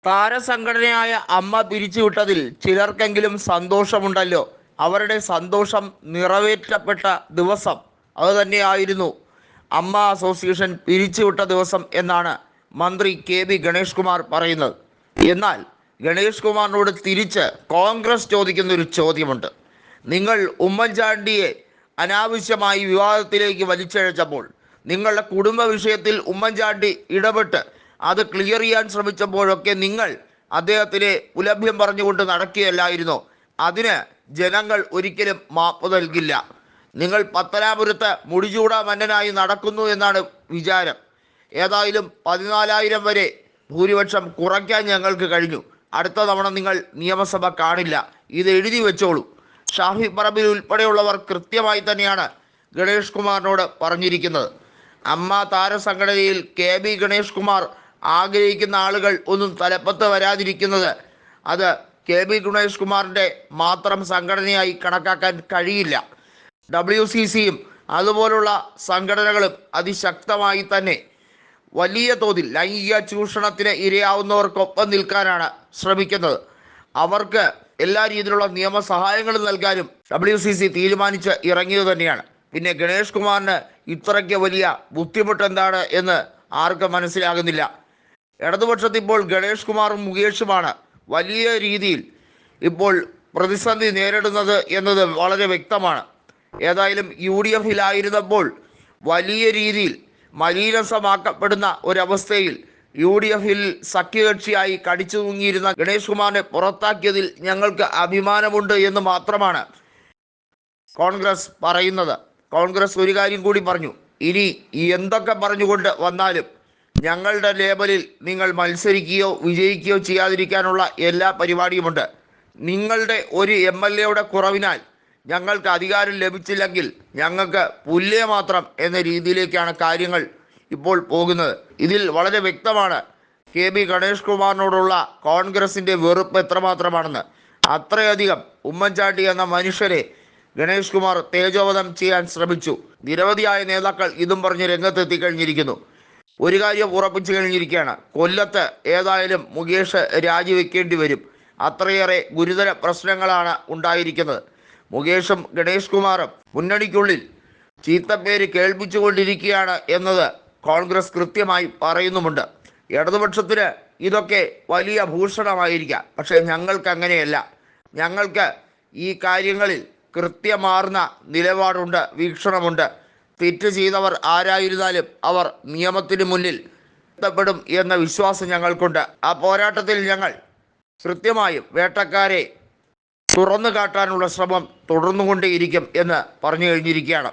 താരസംഘടനയായ അമ്മ പിരിച്ചുവിട്ടതിൽ ചിലർക്കെങ്കിലും സന്തോഷമുണ്ടല്ലോ. അവരുടെ സന്തോഷം നിറവേറ്റപ്പെട്ട ദിവസം അതുതന്നെയായിരുന്നു അമ്മ അസോസിയേഷൻ പിരിച്ചുവിട്ട ദിവസം എന്നാണ് മന്ത്രി കെ.ബി. ഗണേഷ് കുമാർ പറയുന്നത്. എന്നാൽ ഗണേഷ് കുമാറിനോട് തിരിച്ച് കോൺഗ്രസ് ചോദിക്കുന്ന ഒരു ചോദ്യമുണ്ട്. നിങ്ങൾ ഉമ്മൻചാണ്ടിയെ അനാവശ്യമായി വിവാദത്തിലേക്ക് വലിച്ചിഴച്ചപ്പോൾ, നിങ്ങളുടെ കുടുംബ വിഷയത്തിൽ ഉമ്മൻചാണ്ടി ഇടപെട്ട് അത് ക്ലിയർ ചെയ്യാൻ ശ്രമിച്ചപ്പോഴൊക്കെ നിങ്ങൾ അദ്ദേഹത്തിന് പുലഭ്യം പറഞ്ഞുകൊണ്ട് നടക്കുകയല്ലായിരുന്നോ? അതിന് ജനങ്ങൾ ഒരിക്കലും മാപ്പ് നൽകില്ല. നിങ്ങൾ പത്തനാപുരത്ത് മുടിചൂടാ മന്നനായി നടക്കുന്നു എന്നാണ് വിചാരം. ഏതായാലും 14,000 വരെ ഭൂരിപക്ഷം കുറയ്ക്കാൻ ഞങ്ങൾക്ക് കഴിഞ്ഞു. അടുത്ത തവണ നിങ്ങൾ നിയമസഭ കാണില്ല, ഇത് എഴുതി വെച്ചോളൂ. ഷാഫി പറമ്പിൽ ഉൾപ്പെടെയുള്ളവർ കൃത്യമായി തന്നെയാണ് ഗണേഷ് കുമാറിനോട് പറഞ്ഞിരിക്കുന്നത്. അമ്മ താരസംഘടനയിൽ കെ.ബി. ഗണേഷ് കുമാർ ആഗ്രഹിക്കുന്ന ആളുകൾ ഒന്നും തലപ്പത്ത് വരാതിരിക്കുന്നത് അത് കെ.ബി. ഗണേഷ് കുമാറിൻ്റെ മാത്രം സംഘടനയായി കണക്കാക്കാൻ കഴിയില്ല. WCCയും അതുപോലുള്ള സംഘടനകളും അതിശക്തമായി തന്നെ വലിയ തോതിൽ ലൈംഗിക ചൂഷണത്തിന് ഇരയാവുന്നവർക്കൊപ്പം നിൽക്കാനാണ് ശ്രമിക്കുന്നത്. അവർക്ക് എല്ലാ രീതിയിലുള്ള നിയമസഹായങ്ങളും നൽകാനും WCC തീരുമാനിച്ച് ഇറങ്ങിയത് തന്നെയാണ്. പിന്നെ ഗണേഷ് കുമാറിന് ഇത്രയ്ക്ക് വലിയ ബുദ്ധിമുട്ട് എന്താണ് എന്ന് ആർക്കും മനസ്സിലാകുന്നില്ല. ഇടതുപക്ഷത്ത് ഇപ്പോൾ ഗണേഷ് കുമാറും മുകേഷുമാണ് വലിയ രീതിയിൽ ഇപ്പോൾ പ്രതിസന്ധി നേരിടുന്നത് എന്നത് വളരെ വ്യക്തമാണ്. ഏതായാലും UDFിലായിരുന്നപ്പോൾ വലിയ രീതിയിൽ മലീനസമാക്കപ്പെടുന്ന ഒരവസ്ഥയിൽ UDFിൽ സഖ്യകക്ഷിയായി കടിച്ചു തൂങ്ങിയിരുന്ന ഗണേഷ് കുമാറിനെ പുറത്താക്കിയതിൽ ഞങ്ങൾക്ക് അഭിമാനമുണ്ട് എന്ന് മാത്രമാണ് കോൺഗ്രസ് പറയുന്നത്. കോൺഗ്രസ് ഒരു കാര്യം കൂടി പറഞ്ഞു, ഇനി എന്തൊക്കെ പറഞ്ഞുകൊണ്ട് വന്നാലും ഞങ്ങളുടെ ലേബലിൽ നിങ്ങൾ മത്സരിക്കുകയോ വിജയിക്കുകയോ ചെയ്യാതിരിക്കാനുള്ള എല്ലാ പരിപാടിയുമുണ്ട്. നിങ്ങളുടെ ഒരു MLAയുടെ കുറവിനാൽ ഞങ്ങൾക്ക് അധികാരം ലഭിച്ചില്ലെങ്കിൽ ഞങ്ങൾക്ക് പുല്ല് മാത്രം എന്ന രീതിയിലേക്കാണ് കാര്യങ്ങൾ ഇപ്പോൾ പോകുന്നത്. ഇതിൽ വളരെ വ്യക്തമാണ് കെ.ബി. ഗണേഷ് കുമാറിനോടുള്ള കോൺഗ്രസിൻ്റെ വെറുപ്പ് എത്രമാത്രമാണെന്ന്. അത്രയധികം ഉമ്മൻചാണ്ടി എന്ന മനുഷ്യരെ ഗണേഷ് കുമാർ തേജോവധം ചെയ്യാൻ ശ്രമിച്ചു. നിരവധിയായ നേതാക്കൾ ഇതും പറഞ്ഞ് രംഗത്തെത്തിക്കഴിഞ്ഞിരിക്കുന്നു. ഒരു കാര്യം ഉറപ്പിച്ചു കഴിഞ്ഞിരിക്കുകയാണ്, കൊല്ലത്ത് ഏതായാലും മുകേഷ് രാജിവെക്കേണ്ടി വരും. അത്രയേറെ ഗുരുതര പ്രശ്നങ്ങളാണ് ഉണ്ടായിരിക്കുന്നത്. മുകേഷും ഗണേഷ് കുമാറും മുന്നണിക്കുള്ളിൽ ചീത്തപ്പേര് കേൾപ്പിച്ചുകൊണ്ടിരിക്കുകയാണ് എന്നത് കോൺഗ്രസ് കൃത്യമായി പറയുന്നുമുണ്ട്. ഇടതുപക്ഷത്തിന് ഇതൊക്കെ വലിയ ഭൂഷണമായിരിക്കാം, പക്ഷേ ഞങ്ങൾക്ക് അങ്ങനെയല്ല. ഞങ്ങൾക്ക് ഈ കാര്യങ്ങളിൽ കൃത്യമാർന്ന നിലപാടുണ്ട്, വീക്ഷണമുണ്ട്. തെറ്റ് ചെയ്തവർ ആരായിരുന്നാലും അവർ നിയമത്തിന് മുന്നിൽ എത്തപ്പെടും എന്ന വിശ്വാസം ഞങ്ങൾക്കുണ്ട്. ആ പോരാട്ടത്തിൽ ഞങ്ങൾ കൃത്യമായും വേട്ടക്കാരെ തുറന്നു കാട്ടാനുള്ള ശ്രമം തുടർന്നുകൊണ്ടേയിരിക്കും എന്ന് പറഞ്ഞു കഴിഞ്ഞിരിക്കുകയാണ്.